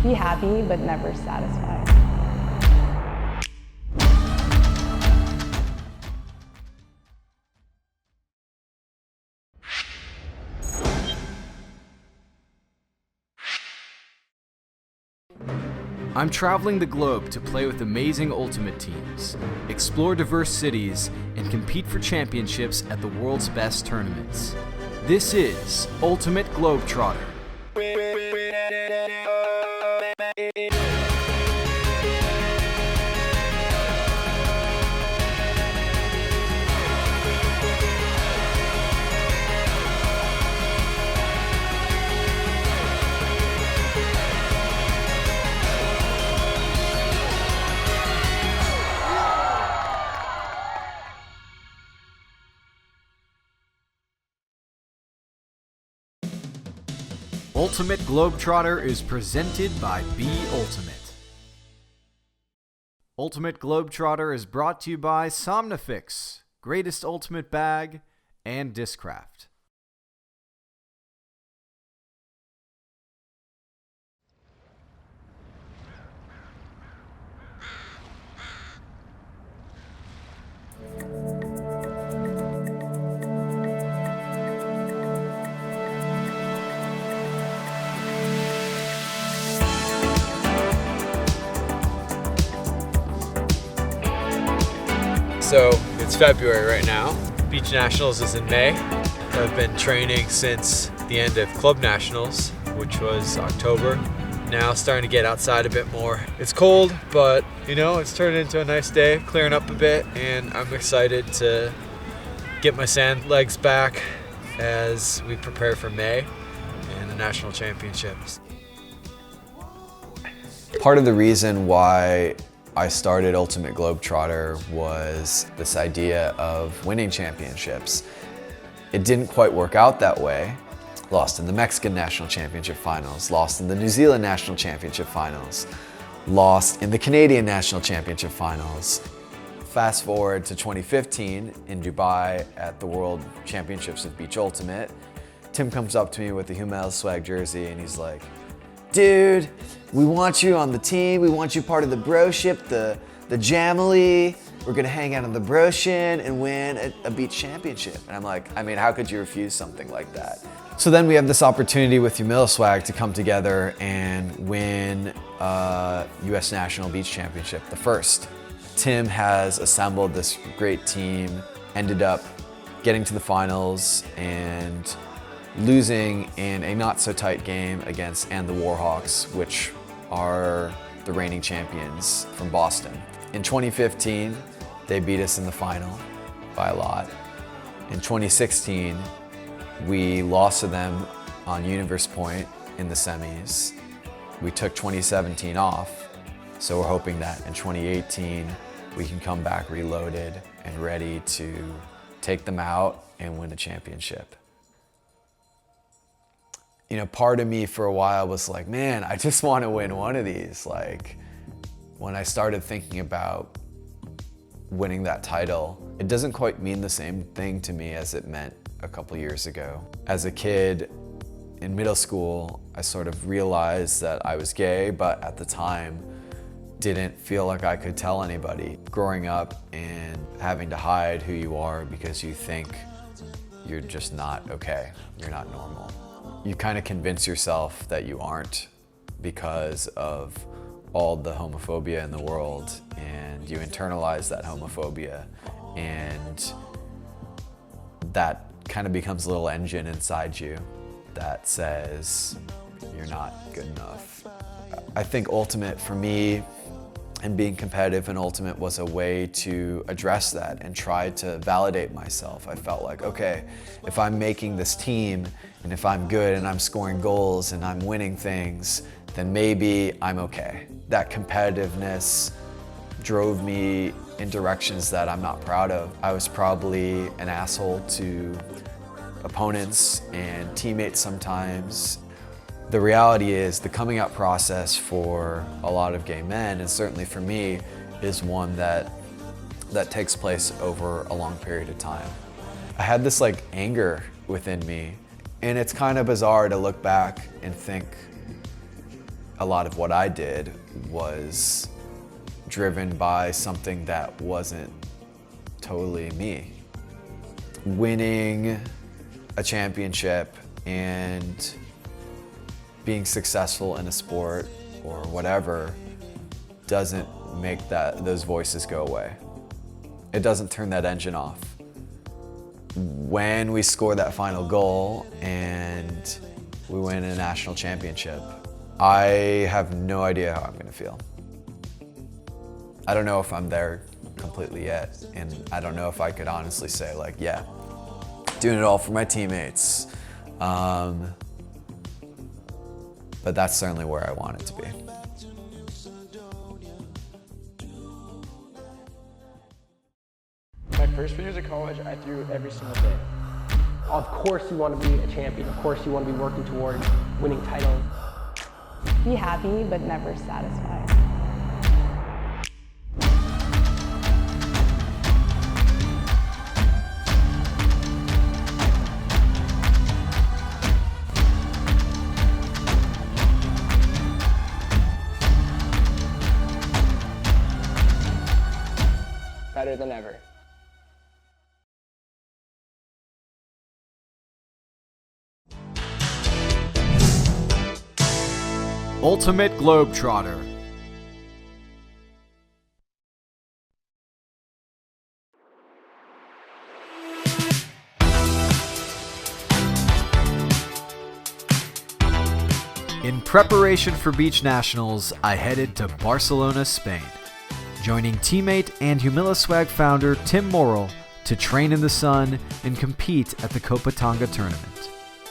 be happy but never satisfied. I'm traveling the globe to play with amazing Ultimate teams, explore diverse cities, and compete for championships at the world's best tournaments. This is Ultimate Globetrotter. Ultimate Globetrotter is presented by Be Ultimate. Ultimate Globetrotter is brought to you by Somnifix, Greatest Ultimate Bag, and Discraft. So it's February right now. Beach Nationals is in May. I've been training since the end of Club Nationals, which was October. Now starting to get outside a bit more. It's cold, but you know, it's turned into a nice day, clearing up a bit, and I'm excited to get my sand legs back as we prepare for May and the national championships. Part of the reason why I started Ultimate Globetrotter was this idea of winning championships. It didn't quite work out that way. Lost in the Mexican National Championship Finals, lost in the New Zealand National Championship Finals, lost in the Canadian National Championship Finals. Fast forward to 2015 in Dubai at the World Championships of Beach Ultimate. Tim comes up to me with the Humiliswag jersey and he's like, dude, we want you on the team. We want you part of the broship, the Jamily. We're gonna hang out on the broshin and win a beach championship. And I'm like, I mean, how could you refuse something like that? So then we have this opportunity with Humiliswag to come together and win a US National Beach Championship, the first. Tim has assembled this great team, ended up getting to the finals and losing in a not so tight game against the Warhawks, which are the reigning champions from Boston. In 2015, they beat us in the final by a lot. In 2016, we lost to them on Universe Point in the semis. We took 2017 off, so we're hoping that in 2018, we can come back reloaded and ready to take them out and win a championship. You know, part of me for a while was like, man, I just want to win one of these. Like, when I started thinking about winning that title, it doesn't quite mean the same thing to me as it meant a couple years ago. As a kid in middle school, I sort of realized that I was gay, but at the time, didn't feel like I could tell anybody. Growing up and having to hide who you are because you think you're just not okay, you're not normal. You kind of convince yourself that you aren't because of all the homophobia in the world, and you internalize that homophobia, and that kind of becomes a little engine inside you that says you're not good enough. I think Ultimate for me, and being competitive in Ultimate, was a way to address that and try to validate myself. I felt like, okay, if I'm making this team and if I'm good and I'm scoring goals and I'm winning things, then maybe I'm okay. That competitiveness drove me in directions that I'm not proud of. I was probably an asshole to opponents and teammates sometimes. The reality is the coming out process for a lot of gay men, and certainly for me, is one that takes place over a long period of time. I had this like anger within me, and it's kind of bizarre to look back and think, a lot of what I did was driven by something that wasn't totally me. Winning a championship and being successful in a sport or whatever doesn't make those voices go away. It doesn't turn that engine off. When we score that final goal and we win a national championship, I have no idea how I'm gonna feel. I don't know if I'm there completely yet, and I don't know if I could honestly say like, yeah, doing it all for my teammates. But that's certainly where I want it to be. My first few years of college, I threw every single day. Of course you want to be a champion. Of course you want to be working toward winning titles. Be happy, but never satisfied. Better than ever. Ultimate Globetrotter. In preparation for Beach Nationals, I headed to Barcelona, Spain, joining teammate and Humiliswag founder Tim Morrill to train in the sun and compete at the Copa Tonga tournament.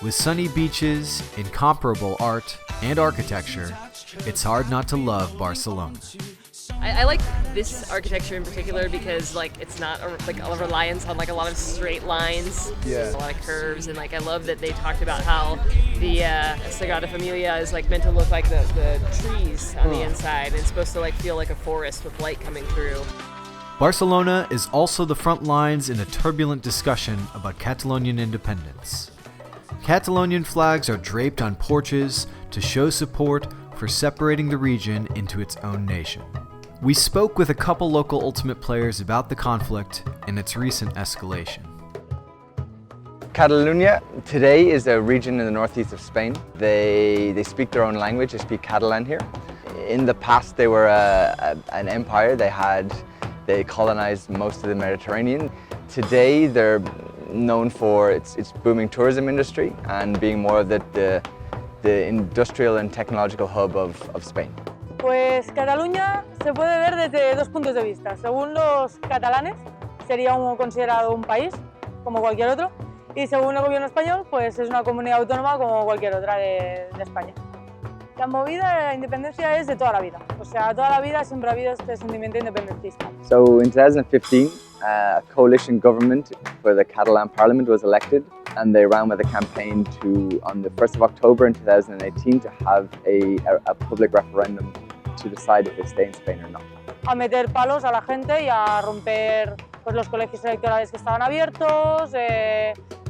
With sunny beaches, incomparable art, and architecture, it's hard not to love Barcelona. I like this architecture in particular because it's not a reliance on a lot of straight lines, a lot of curves, and I love that they talked about how the Sagrada Familia is meant to look like the trees on the inside, and it's supposed to feel like a forest with light coming through. Barcelona is also the front lines in a turbulent discussion about Catalonian independence. Catalonian flags are draped on porches to show support for separating the region into its own nation. We spoke with a couple local Ultimate players about the conflict and its recent escalation. Catalonia today is a region in the northeast of Spain. They speak their own language, they speak Catalan here. In the past they were an empire, they colonized most of the Mediterranean. Today they're known for its booming tourism industry and being more of the industrial and technological hub of Spain. Pues Cataluña se puede ver desde dos puntos de vista. Según los catalanes, sería considerado un país, como cualquier otro, y según el gobierno español, pues es una comunidad autónoma como cualquier otra de España. La movida de la independencia es de toda la vida, o sea, toda la vida siempre ha habido este sentimiento independentista. So in 2015, a coalition government for the Catalan Parliament was elected, and they ran with a campaign to, on the 1st of October in 2018, to have a public referendum to decide if they stay in Spain or not. A meter palos a la gente y a romper los colegios electorales que estaban abiertos,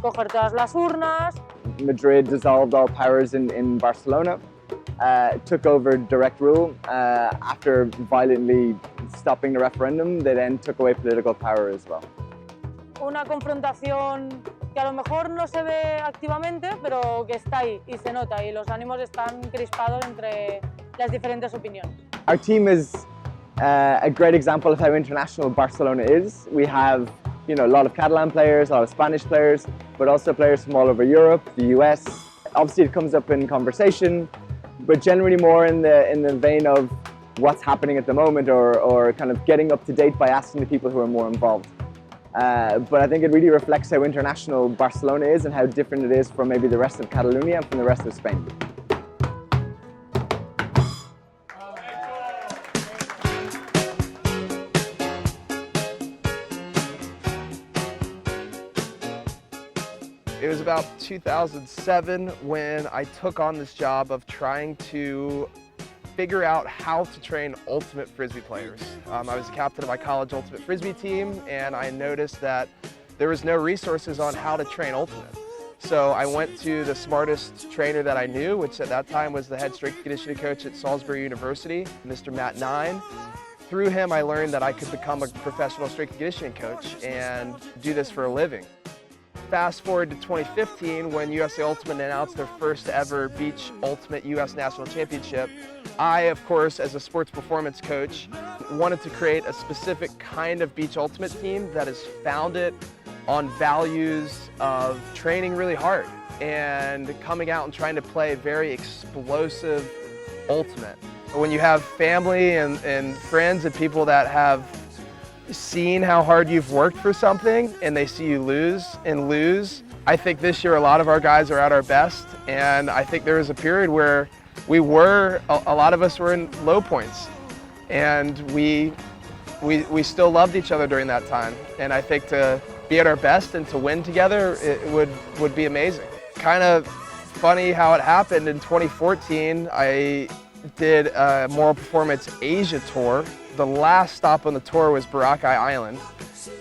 coger todas las urnas. Madrid dissolved all powers in Barcelona, took over direct rule. After violently stopping the referendum, they then took away political power as well. Una confrontación que a lo mejor no se ve activamente, pero que está ahí y se nota, y los ánimos están crispados entre las diferentes opiniones. Our team is a great example of how international Barcelona is. We have, a lot of Catalan players, a lot of Spanish players, but also players from all over Europe, the US. Obviously it comes up in conversation, but generally more in the vein of what's happening at the moment, or kind of getting up to date by asking the people who are more involved. But I think it really reflects how international Barcelona is and how different it is from maybe the rest of Catalonia and from the rest of Spain. It was about 2007 when I took on this job of trying to figure out how to train ultimate Frisbee players. I was the captain of my college ultimate Frisbee team, and I noticed that there was no resources on how to train ultimate. So I went to the smartest trainer that I knew, which at that time was the head strength and conditioning coach at Salisbury University, Mr. Matt Nine. Through him, I learned that I could become a professional strength and conditioning coach and do this for a living. Fast forward to 2015, when USA Ultimate announced their first ever Beach Ultimate US National Championship. I, of course, as a sports performance coach, wanted to create a specific kind of Beach Ultimate team that is founded on values of training really hard and coming out and trying to play very explosive ultimate. When you have family and friends and people that have seen how hard you've worked for something and they see you lose, I think this year a lot of our guys are at our best, and I think there was a period where a lot of us were in low points, and we still loved each other during that time. And I think to be at our best and to win together, it would be amazing. Kind of funny how it happened. In 2014, I did a Moral Performance Asia tour. The last stop on the tour was Boracay Island.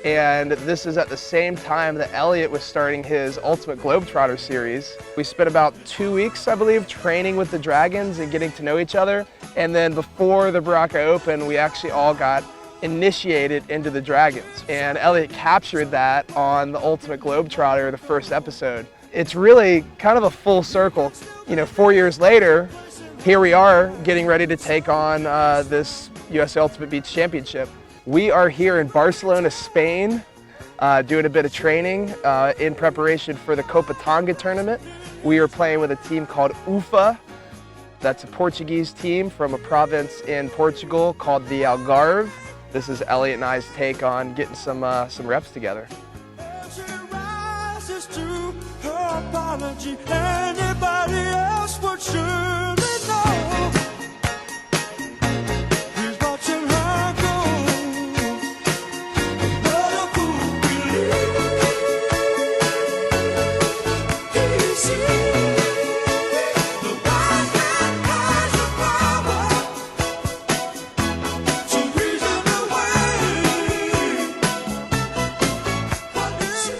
And this is at the same time that Elliot was starting his Ultimate Globetrotter series. We spent about 2 weeks, I believe, training with the Dragons and getting to know each other. And then before the Boracay Open, we actually all got initiated into the Dragons. And Elliot captured that on the Ultimate Globetrotter, the first episode. It's really kind of a full circle. 4 years later, here we are getting ready to take on this USA Ultimate Beach Championship. We are here in Barcelona, Spain, doing a bit of training in preparation for the Copa Tonga tournament. We are playing with a team called UFA. That's a Portuguese team from a province in Portugal called the Algarve. This is Elliot and I's take on getting some reps together.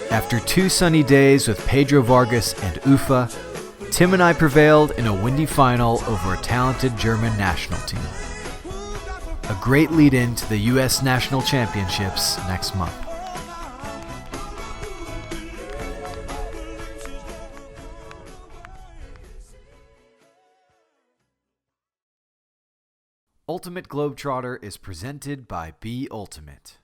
After 2 sunny days with Pedro Vargas and UFA, Tim and I prevailed in a windy final over a talented German national team. A great lead-in to the US National Championships next month. Ultimate Globetrotter is presented by Be Ultimate.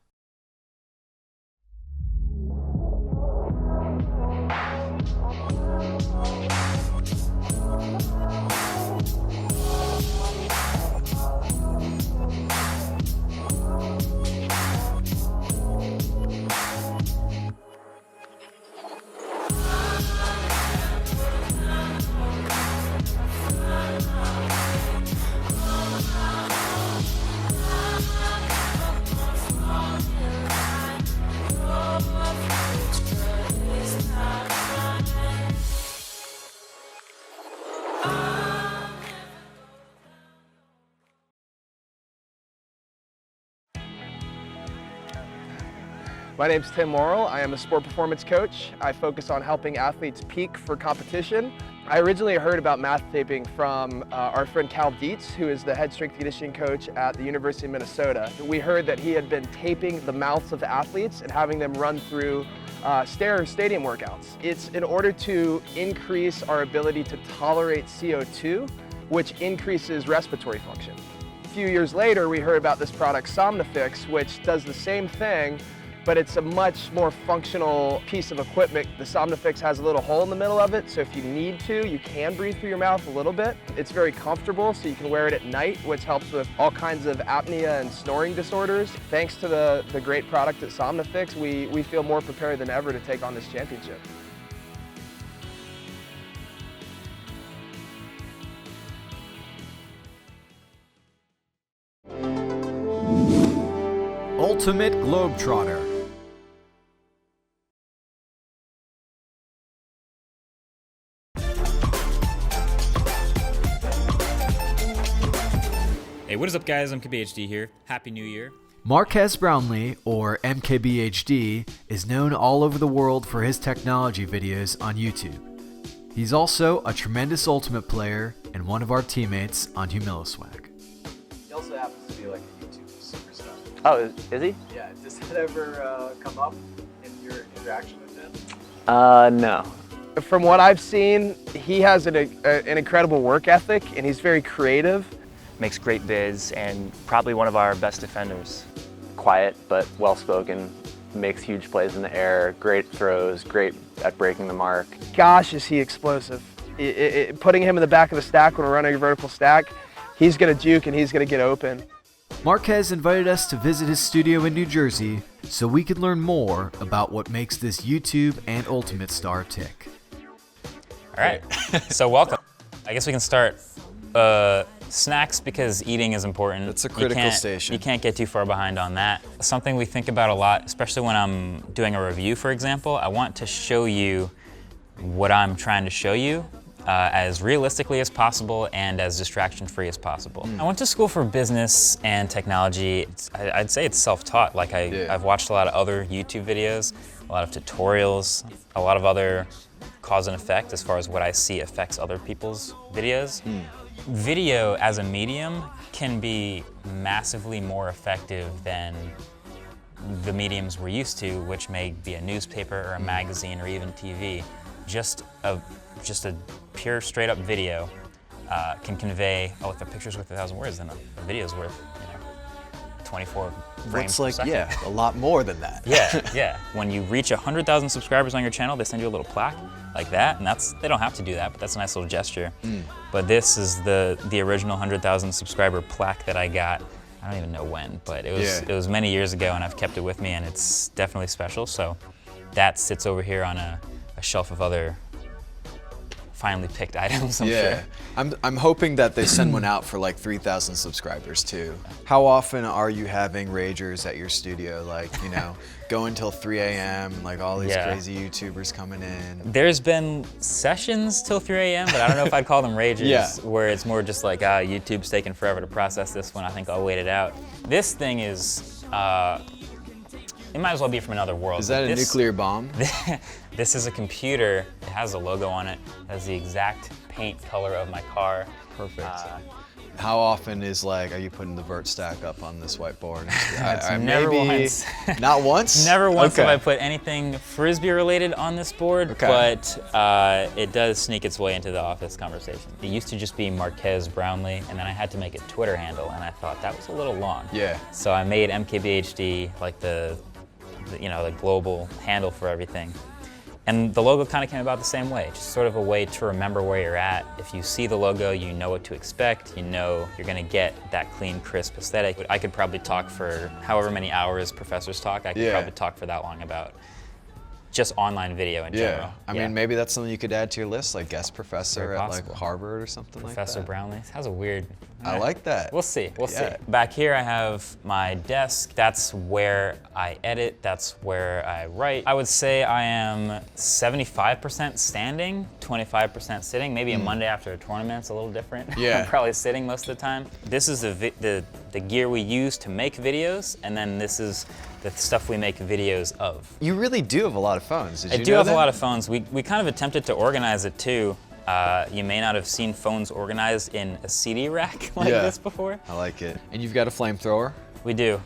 My name's Tim Morrill. I am a sport performance coach. I focus on helping athletes peak for competition. I originally heard about math taping from our friend Cal Dietz, who is the head strength and conditioning coach at the University of Minnesota. We heard that he had been taping the mouths of athletes and having them run through stadium workouts. It's in order to increase our ability to tolerate CO2, which increases respiratory function. A few years later, we heard about this product Somnifix, which does the same thing, but it's a much more functional piece of equipment. The Somnifix has a little hole in the middle of it, so if you need to, you can breathe through your mouth a little bit. It's very comfortable, so you can wear it at night, which helps with all kinds of apnea and snoring disorders. Thanks to the great product at Somnifix, we feel more prepared than ever to take on this championship. Ultimate Globetrotter. Hey, what is up guys? MKBHD here. Happy New Year. Marques Brownlee, or MKBHD, is known all over the world for his technology videos on YouTube. He's also a tremendous Ultimate player and one of our teammates on Humiliswag. He also happens to be like a YouTube superstar. Oh, is he? Yeah, does that ever come up in your interaction with him? No. From what I've seen, he has an incredible work ethic and he's very creative. Makes great vids and probably one of our best defenders. Quiet, but well-spoken, makes huge plays in the air, great throws, great at breaking the mark. Gosh, is he explosive. Putting him in the back of the stack when we're running a vertical stack, he's gonna juke and he's gonna get open. Marques invited us to visit his studio in New Jersey so we could learn more about what makes this YouTube and Ultimate star tick. All right, so welcome. I guess we can start. Snacks, because eating is important. That's a critical station. You can't get too far behind on that. Something we think about a lot, especially when I'm doing a review, for example, I want to show you what I'm trying to show you as realistically as possible and as distraction-free as possible. I went to school for business and technology. I'd say it's self-taught. Like I've watched a lot of other YouTube videos, a lot of tutorials, a lot of other cause and effect as far as what I see affects other people's videos. Video as a medium can be massively more effective than the mediums we're used to, which may be a newspaper or a magazine or even TV. Just a pure straight up video can convey, oh, if a picture's worth 1,000 words, then a video's worth 24 frames per second. Yeah, a lot more than that. Yeah. When you reach 100,000 subscribers on your channel, they send you a little plaque like that, and they don't have to do that, but that's a nice little gesture. But this is the original 100,000 subscriber plaque that I got. I don't even know when, but it was many years ago, and I've kept it with me, and it's definitely special. So that sits over here on a shelf of other finely picked items, I'm sure. I'm hoping that they send one out for like 3,000 subscribers too. How often are you having ragers at your studio? Like, go until 3 a.m., like all these crazy YouTubers coming in. There's been sessions till 3 a.m., but I don't know if I'd call them ragers, where it's more just like, YouTube's taking forever to process this one, I think I'll wait it out. This thing is, it might as well be from another world. Is that a nuclear bomb? This is a computer. It has a logo on it. It has the exact paint color of my car. Perfect. How often are you putting the vert stack up on this whiteboard? Never once. Not once? Never once have I put anything Frisbee related on this board, but it does sneak its way into the office conversation. It used to just be Marques Brownlee, and then I had to make a Twitter handle, and I thought that was a little long. So I made MKBHD like the global handle for everything. And the logo kind of came about the same way, just sort of a way to remember where you're at. If you see the logo, you know what to expect, you know you're gonna get that clean, crisp aesthetic. I could probably talk for however many hours professors talk, I could probably talk for that long about just online video in general. I mean, maybe that's something you could add to your list, like guest professor at like Harvard or something like that. Professor Brownlee has a weird. I like that. We'll see. Back here I have my desk. That's where I edit. That's where I write. I would say I am 75% standing, 25% sitting. Maybe a Monday after a tournament's a little different. I'm probably sitting most of the time. This is the gear we use to make videos, and then this is the stuff we make videos of. You really do have a lot of phones. I do have a lot of phones. We kind of attempted to organize it too. You may not have seen phones organized in a CD rack like this before. I like it. And you've got a flamethrower? We do.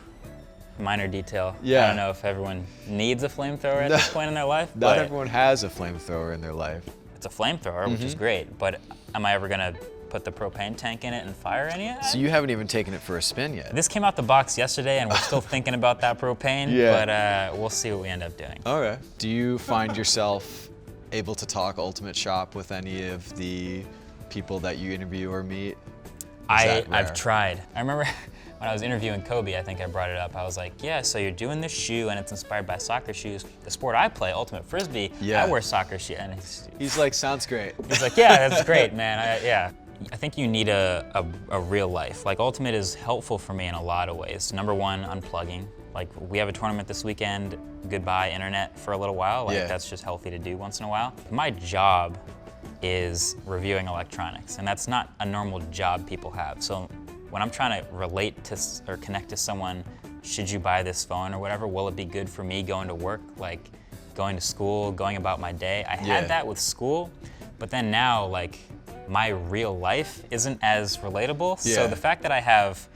Minor detail. I don't know if everyone needs a flamethrower at this point in their life. Not everyone has a flamethrower in their life. It's a flamethrower, which is great, but am I ever gonna put the propane tank in it and fire any of that? So you haven't even taken it for a spin yet? This came out the box yesterday, and we're still thinking about that propane, but we'll see what we end up doing. Okay. Do you find yourself able to talk Ultimate Shop with any of the people that you interview or meet? I've tried. I remember when I was interviewing Kobe, I think I brought it up. I was like, yeah, so you're doing this shoe and it's inspired by soccer shoes. The sport I play, Ultimate Frisbee, I wear soccer shoes. And he's like, sounds great. He's like, yeah, that's great, man. I think you need a real life. Like Ultimate is helpful for me in a lot of ways. Number one, unplugging. Like we have a tournament this weekend, goodbye internet for a little while. Like that's just healthy to do once in a while. My job is reviewing electronics, and that's not a normal job people have. So when I'm trying to relate to or connect to someone, should you buy this phone or whatever, will it be good for me going to work, like going to school, going about my day? I had that with school, But then now, like, my real life isn't as relatable. Yeah. So the fact that I have,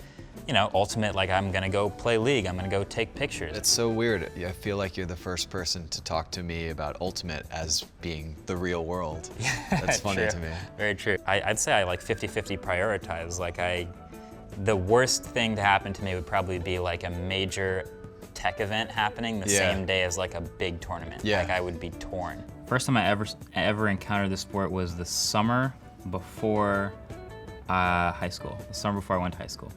you know, Ultimate, like I'm gonna go play League, I'm gonna go take pictures. It's so weird. I feel like you're the first person to talk to me about Ultimate as being the real world. That's funny True. to me. Very true. I'd say I like 50-50 prioritize. Like the worst thing to happen to me would probably be like a major tech event happening the same day as like a big tournament. Yeah. Like I would be torn. First time I ever encountered the sport was the summer before high school. The summer before I went to high school.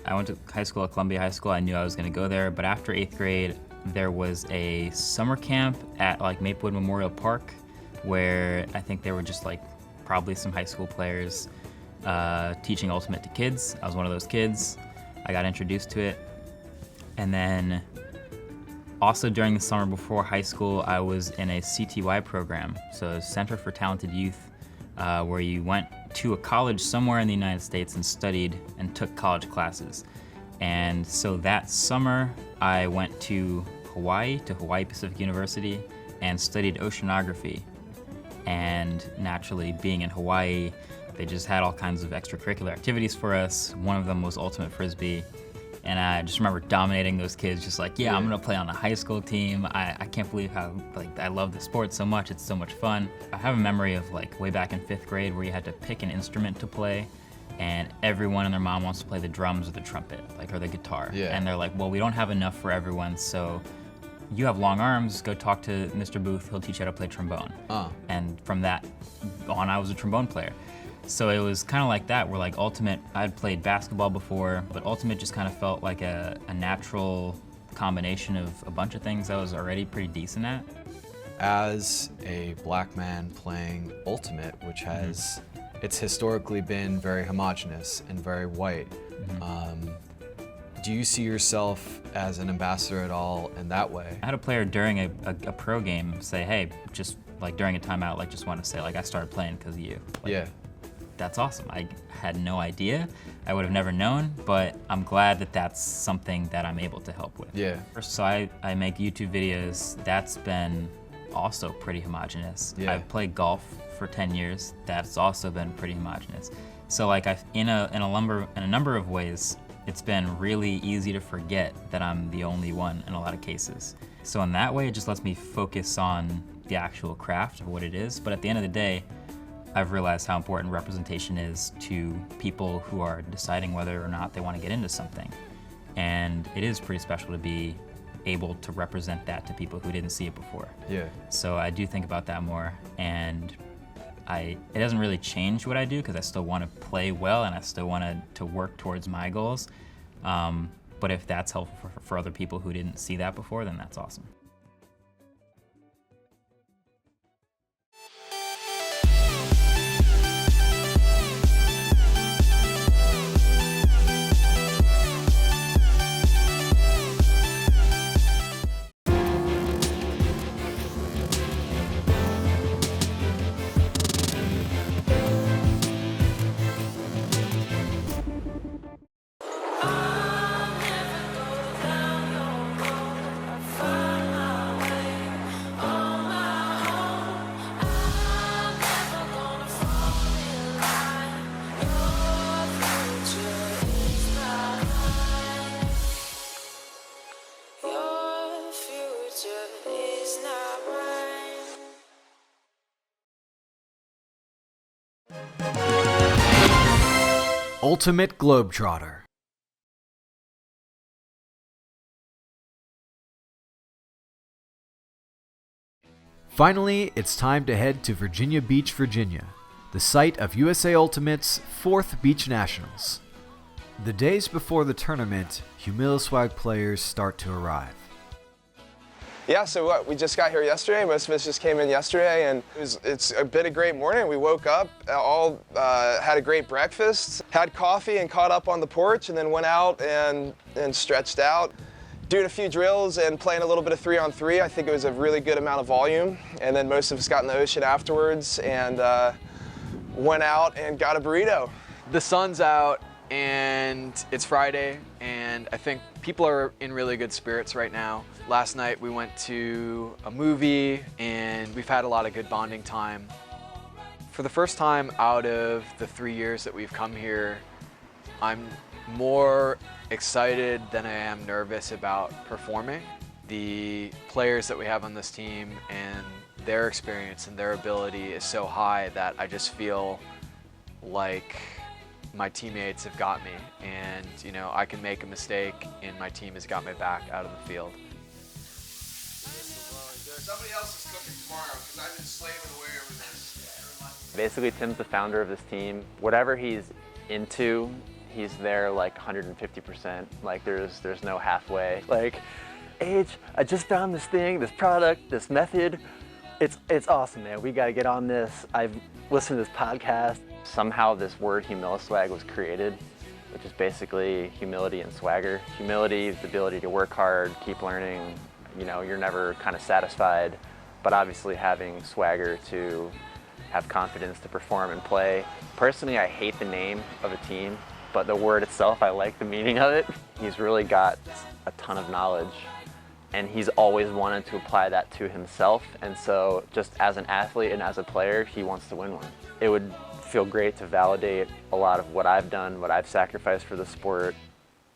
I went to high school at Columbia High School. I knew I was gonna go there, but after 8th grade, there was a summer camp at like Maplewood Memorial Park where I think there were just like probably some high school players teaching Ultimate to kids. I was one of those kids. I got introduced to it. And then also during the summer before high school, I was in a CTY program, so Center for Talented Youth, where you went to a college somewhere in the United States and studied and took college classes. And so that summer, I went to Hawaii Pacific University, and studied oceanography. And naturally, being in Hawaii, they just had all kinds of extracurricular activities for us. One of them was Ultimate Frisbee. And I just remember dominating those kids, just like, yeah, I'm gonna play on the high school team. I can't believe how, like, I love the sport so much, it's so much fun. I have a memory of like way back in 5th grade where you had to pick an instrument to play, and everyone and their mom wants to play the drums or the trumpet, like, or the guitar. Yeah. And they're like, well, we don't have enough for everyone, so you have long arms, go talk to Mr. Booth, he'll teach you how to play trombone. And from that on, I was a trombone player. So it was kind of like that, where like Ultimate, I'd played basketball before, but Ultimate just kind of felt like a natural combination of a bunch of things I was already pretty decent at. As a black man playing Ultimate, which has, it's historically been very homogenous and very white, do you see yourself as an ambassador at all in that way? I had a player during a pro game say, hey, just like during a timeout, like just want to say, like, I started playing because of you. Like, yeah. That's awesome. I had no idea. I would have never known, but I'm glad that that's something that I'm able to help with. Yeah. So I make YouTube videos. That's been also pretty homogenous. Yeah. I've played golf for 10 years. That's also been pretty homogenous. So like in a number of ways, it's been really easy to forget that I'm the only one in a lot of cases. So in that way, it just lets me focus on the actual craft of what it is. But at the end of the day, I've realized how important representation is to people who are deciding whether or not they want to get into something. And it is pretty special to be able to represent that to people who didn't see it before. Yeah. So I do think about that more, and it doesn't really change what I do because I still want to play well and I still want to work towards my goals. But if that's helpful for other people who didn't see that before, then that's awesome. Ultimate Globetrotter. Finally, it's time to head to Virginia Beach, Virginia, the site of USA Ultimate's 4th Beach Nationals. The days before the tournament, Humiliswag players start to arrive. Yeah, so we just got here yesterday. Most of us just came in yesterday, and it's been a great morning. We woke up, all had a great breakfast, had coffee and caught up on the porch, and then went out and stretched out, doing a few drills and playing a little bit of 3-on-3. I think it was a really good amount of volume. And then most of us got in the ocean afterwards and went out and got a burrito. The sun's out and it's Friday, and I think people are in really good spirits right now. Last night we went to a movie and we've had a lot of good bonding time. For the first time out of the 3 years that we've come here, I'm more excited than I am nervous about performing. The players that we have on this team and their experience and their ability is so high that I just feel like my teammates have got me, and you know, I can make a mistake and my team has got my back out of the field. Somebody else is cooking tomorrow because I've been slaving away over this. Basically, Tim's the founder of this team. Whatever he's into, he's there like 150%. Like there's no halfway. Like, H, I just found this thing, this product, this method. It's awesome, man. We got to get on this. I've listened to this podcast. Somehow this word Humiliswag was created, which is basically humility and swagger. Humility is the ability to work hard, keep learning. You know, you're never kind of satisfied, but obviously having swagger to have confidence to perform and play. Personally, I hate the name of a team, but the word itself, I like the meaning of it. He's really got a ton of knowledge, and he's always wanted to apply that to himself. And so just as an athlete and as a player, he wants to win one. It would feel great to validate a lot of what I've done, what I've sacrificed for the sport,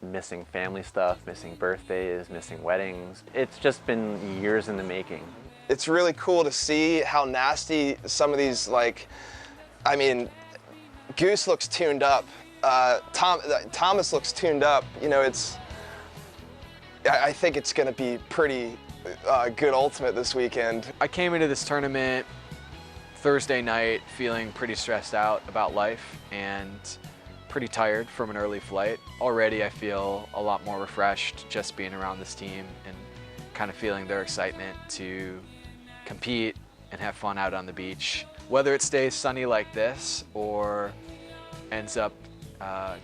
missing family stuff, missing birthdays, missing weddings. It's just been years in the making. It's really cool to see how nasty some of these, like, I mean, Goose looks tuned up. Thomas looks tuned up. You know, I think it's going to be pretty good ultimate this weekend. I came into this tournament Thursday night feeling pretty stressed out about life and pretty tired from an early flight. Already I feel a lot more refreshed just being around this team and kind of feeling their excitement to compete and have fun out on the beach. Whether it stays sunny like this or ends up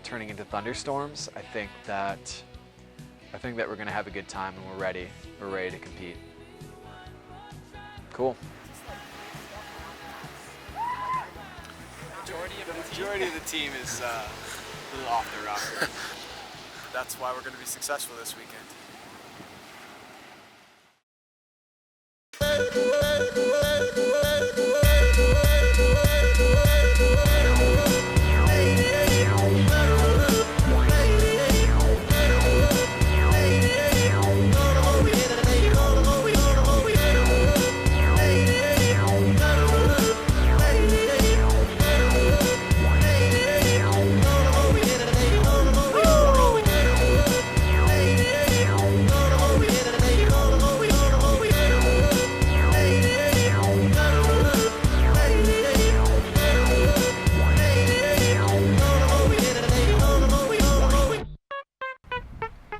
turning into thunderstorms, I think that we're gonna have a good time and we're ready to compete. Cool. The majority of the team is a little off their rocker. That's why we're going to be successful this weekend.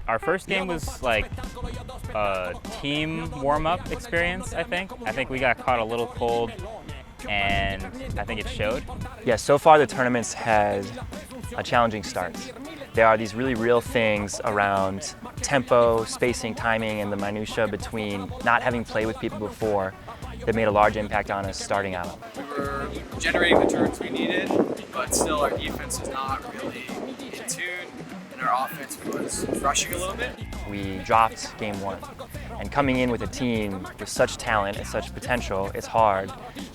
Our first game was like a team warm-up experience, I think. I think we got caught a little cold, and I think it showed. Yeah, so far the tournament's had a challenging start. There are these really real things around tempo, spacing, timing, and the minutia between not having played with people before that made a large impact on us starting out. We were generating the turns we needed, but still our defense was not really in tune, and our offense was rushing a little bit. We dropped game one, and coming in with a team with such talent and such potential, it's hard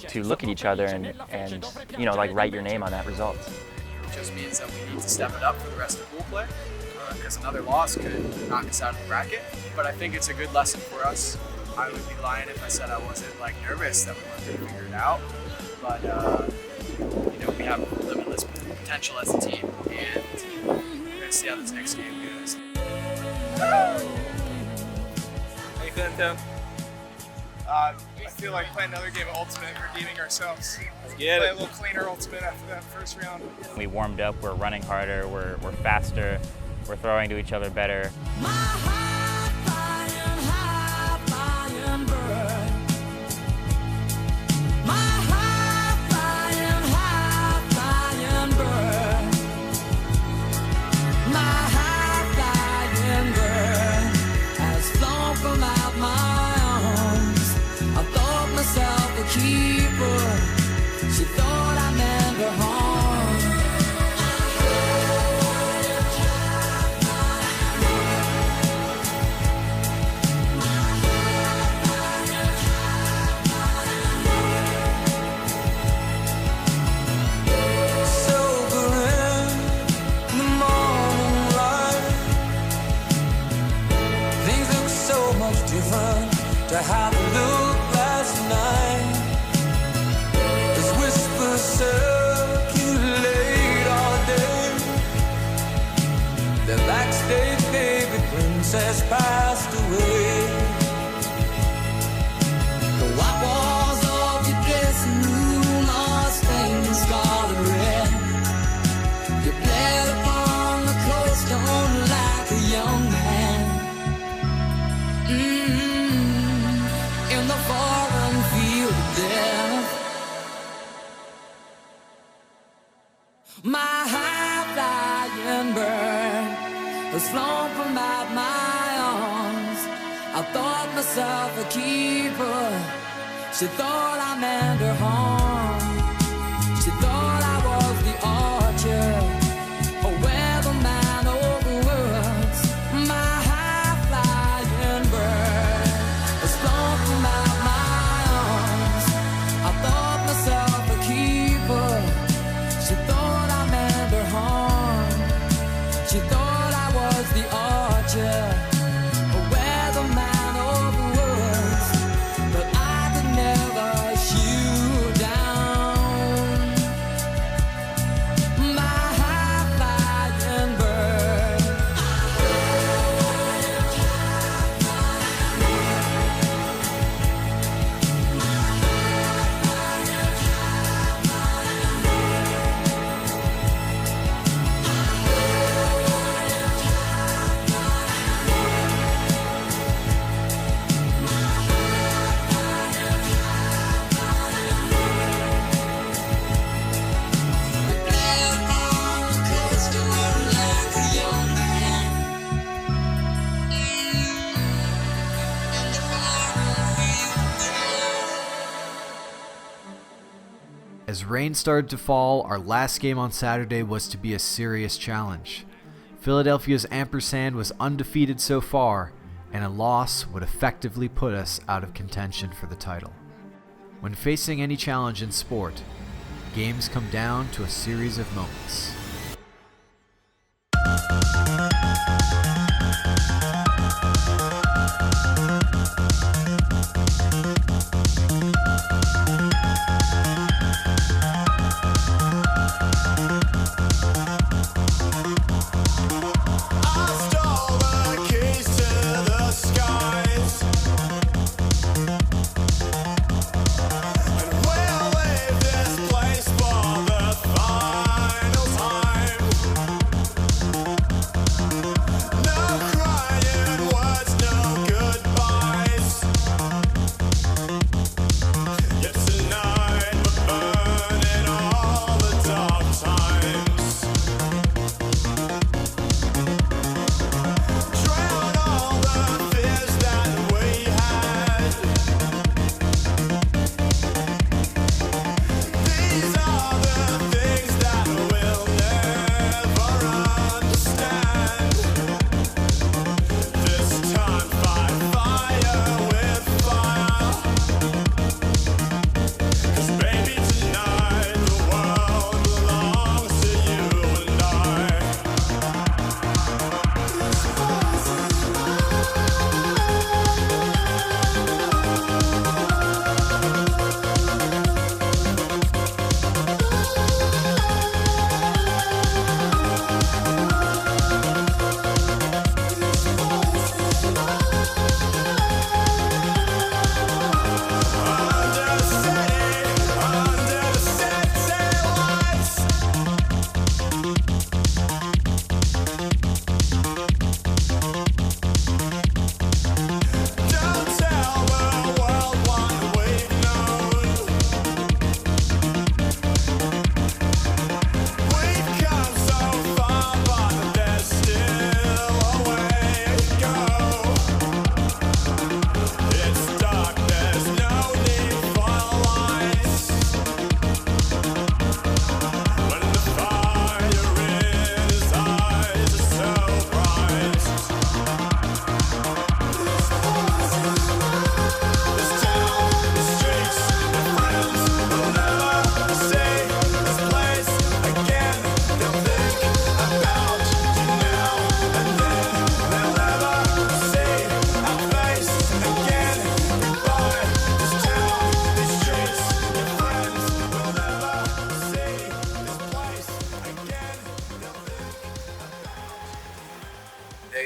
to look at each other and you know, like write your name on that result. It just means that we need to step it up for the rest of pool play, because another loss could knock us out of the bracket. But I think it's a good lesson for us. I would be lying if I said I wasn't like nervous that we weren't going to figure it out. But you know, we have limitless potential as a team, and we're going to see how this next game goes. How you feeling, Tim? I feel like playing another game of Ultimate, redeeming ourselves. Get Play it. a little cleaner Ultimate after that first round. We warmed up, we're running harder, we're faster, we're throwing to each other better. to how they looked last night. As whispers circulate all day, the backstage baby princess passed away. The white walls of your dressing room are stained scarlet red. You bled upon the cold stone like a young man. In the foreign field of death. My high-flying bird has flown from out my arms. I thought myself a keeper. She thought I meant her harm. She thought I was the archer, a weatherman over words. My high-flying bird has flown from out my arms. I thought myself a keeper. She thought I meant her harm. She thought I was the archer, a weatherman over words. But I could never shoot down my high-flying bird. As rain started to fall, our last game on Saturday was to be a serious challenge. Philadelphia's ampersand was undefeated so far, and a loss would effectively put us out of contention for the title. When facing any challenge in sport, games come down to a series of moments.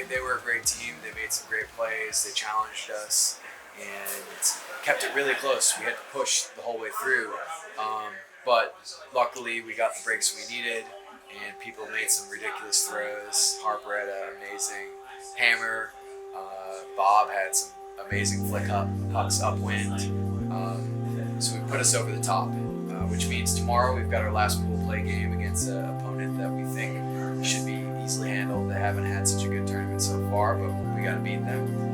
they were a great team. They made some great plays. They challenged us and kept it really close. We had to push the whole way through. But luckily we got the breaks we needed and people made some ridiculous throws. Harper had an amazing hammer. Bob had some amazing hucks upwind. So we put us over the top, which means tomorrow we've got our last pool play game against an opponent that we think should be easily handled. They haven't had such a good tournament so far, but we got to beat them.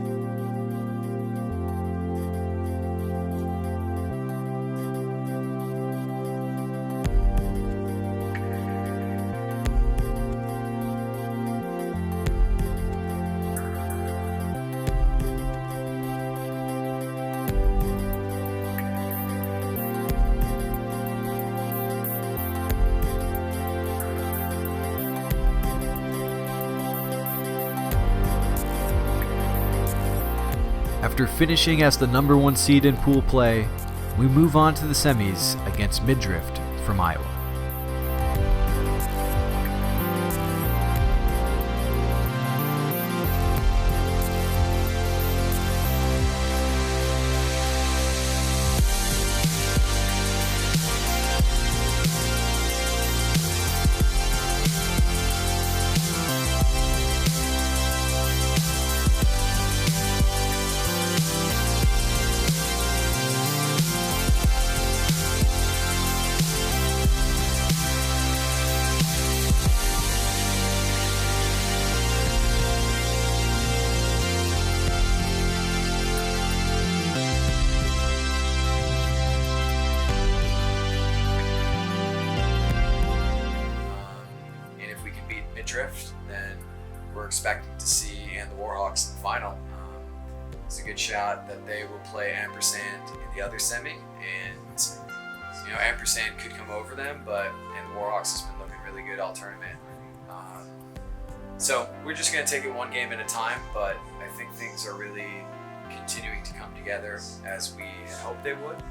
After finishing as the #1 seed in pool play, we move on to the semis against Midrift from Iowa. Drift, then we're expecting to see and the Warhawks in the final. It's a good shot that they will play Ampersand in the other semi, and Ampersand could come over them, but the Warhawks has been looking really good all tournament. So we're just going to take it one game at a time, but I think things are really continuing to come together as we had hoped they would.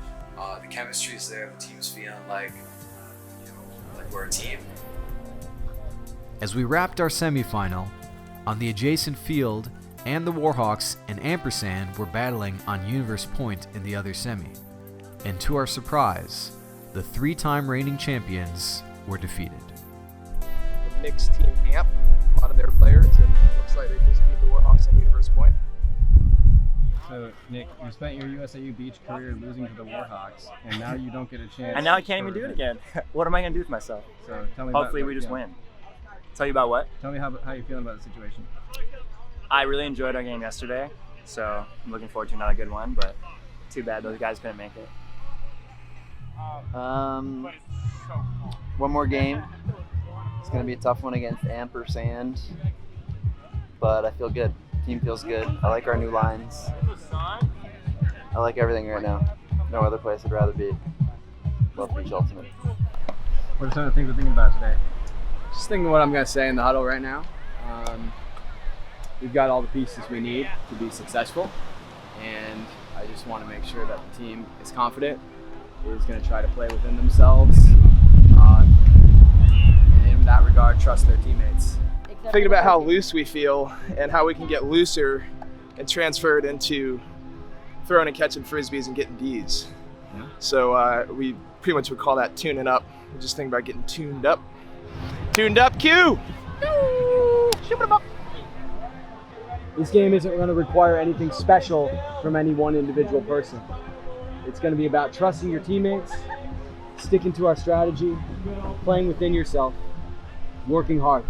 The chemistry is there, the team's feeling like we're a team. As we wrapped our semifinal, on the adjacent field, and the Warhawks and Ampersand were battling on Universe Point in the other semi. And to our surprise, the 3-time reigning champions were defeated. The mixed team Amp, a lot of their players, and it looks like they just beat the Warhawks on Universe Point. So, Nick, you spent your USAU Beach career losing to the Warhawks, and now you don't get a chance. And now I can't even do it again. What am I going to do with myself? So tell me Hopefully we just win. Tell you about what? Tell me how you're feeling about the situation. I really enjoyed our game yesterday, so I'm looking forward to another good one, but too bad those guys couldn't make it. One more game. It's going to be a tough one against Ampersand, but I feel good. Team feels good. I like our new lines. I like everything right now. No other place I'd rather be. Love Beach Ultimate. What are some of the things we're thinking about today? Just thinking what I'm going to say in the huddle right now. We've got all the pieces we need to be successful, and I just want to make sure that the team is confident, is going to try to play within themselves, and in that regard, trust their teammates. Thinking about how loose we feel and how we can get looser and transfer it into throwing and catching frisbees and getting Ds. Yeah. So we pretty much would call that tuning up. We're just thinking about getting tuned up. Tuned up, Q! Shoot 'em up! This game isn't going to require anything special from any one individual person. It's going to be about trusting your teammates, sticking to our strategy, playing within yourself, working hard.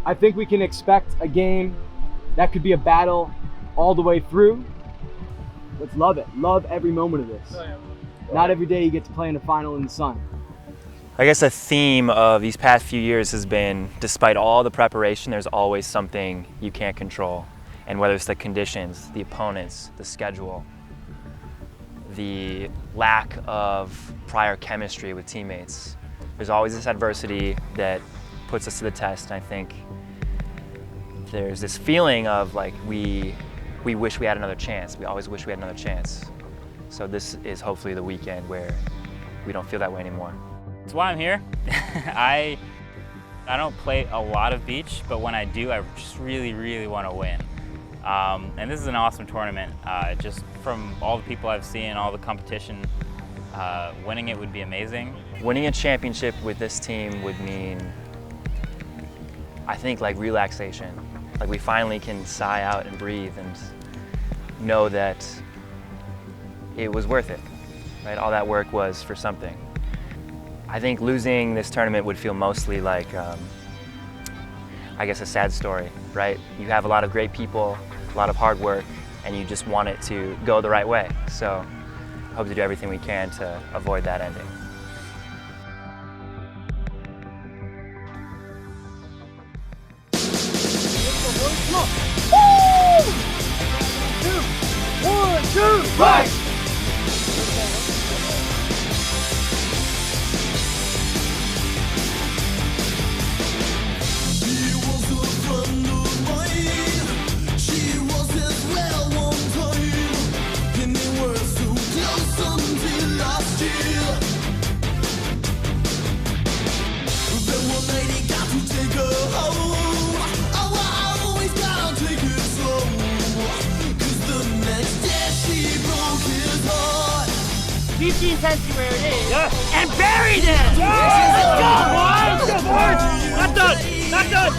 I think we can expect a game that could be a battle all the way through. Let's love it. Love every moment of this. Not every day you get to play in a final in the sun. I guess a theme of these past few years has been, despite all the preparation, there's always something you can't control. And whether it's the conditions, the opponents, the schedule, the lack of prior chemistry with teammates, there's always this adversity that puts us to the test. And I think there's this feeling of like we wish we had another chance. We always wish we had another chance. So this is hopefully the weekend where we don't feel that way anymore. That's why I'm here. I I don't play a lot of beach, but when I do, I just really, really want to win. And this is an awesome tournament. Just from all the people I've seen, all the competition, winning it would be amazing. Winning a championship with this team would mean, I think, like relaxation. Like we finally can sigh out and breathe and know that it was worth it, right? All that work was for something. I think losing this tournament would feel mostly like, I guess, a sad story, right? You have a lot of great people, a lot of hard work, and you just want it to go the right way. So I hope to do everything we can to avoid that ending. One, two, right! Intensity where it is, and buried it! Let's go, boys! Let's go, boys! Not done! Not done!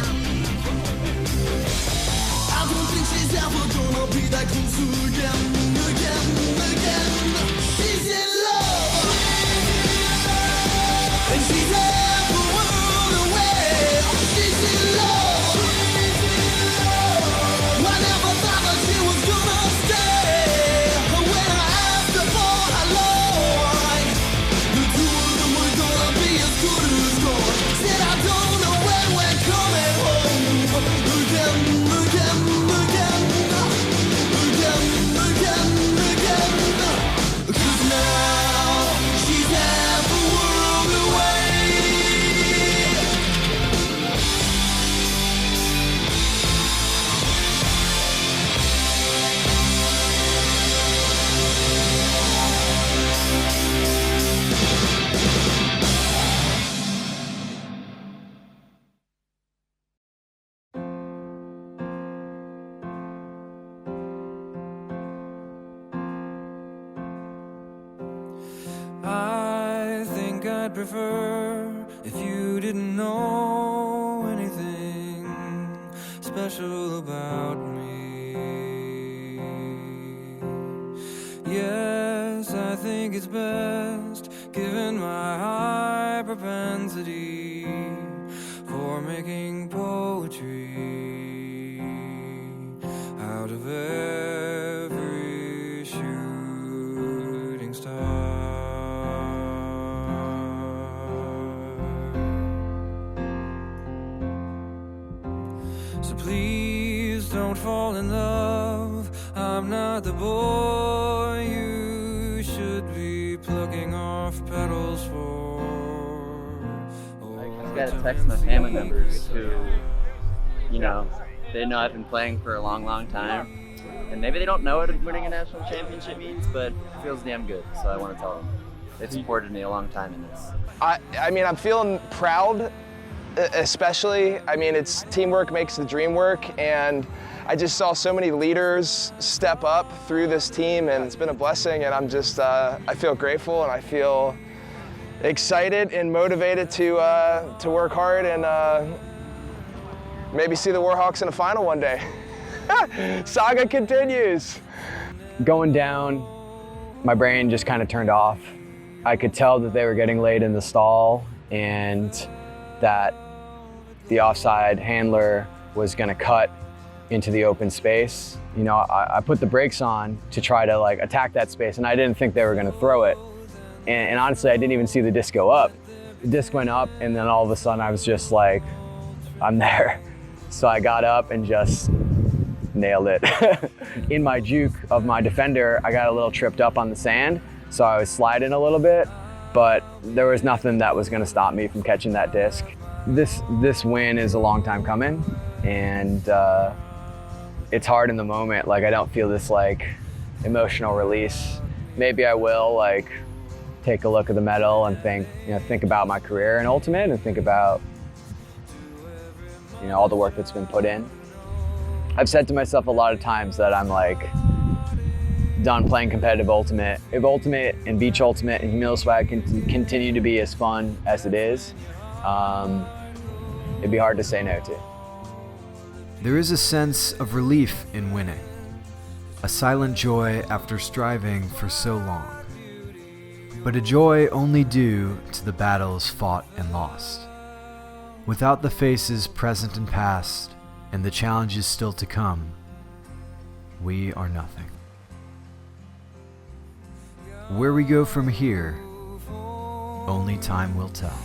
I don't think she's ever gonna be that close again. She's in love, and she's half the world away. She's in love. I never thought that she was gonna stay. When I asked her for her love, the two of them were gonna be as good as gold. Said I don't know when we're coming home. Again. 'Cause now she's half the world away. I think I'd prefer if you didn't know anything special about me. Yes, I think it's best, given my high propensity for making poetry out of every shooting star. So please don't fall in love. I'm not the boy you should be plucking off petals for. I just got to text my family members who, you know, they know I've been playing for a long, long time. And maybe they don't know what winning a national championship means, but it feels damn good, so I want to tell them. They've supported me a long time in this. I mean, I'm feeling proud. Especially, I mean, it's teamwork makes the dream work, and I just saw so many leaders step up through this team, and it's been a blessing, and I'm just, I feel grateful, and I feel excited and motivated to work hard and maybe see the Warhawks in a final one day. Saga continues. Going down, my brain just kind of turned off. I could tell that they were getting laid in the stall, and that the offside handler was going to cut into the open space. You know, I put the brakes on to try to like attack that space, and I didn't think they were going to throw it. And honestly, I didn't even see the disc go up. The disc went up, and then all of a sudden I was just like, I'm there. So I got up and just nailed it. In my juke of my defender, I got a little tripped up on the sand, so I was sliding a little bit, but there was nothing that was going to stop me from catching that disc. This win is a long time coming, and it's hard in the moment. Like, I don't feel this like emotional release. Maybe I will like take a look at the medal and think about my career in Ultimate and think about you know, all the work that's been put in. I've said to myself a lot of times that I'm like done playing competitive Ultimate. If Ultimate and Beach Ultimate and Humiliswag can continue to be as fun as it is, it'd be hard to say no to. There is a sense of relief in winning, a silent joy after striving for so long, but a joy only due to the battles fought and lost. Without the faces present and past, and the challenges still to come, we are nothing. Where we go from here, only time will tell.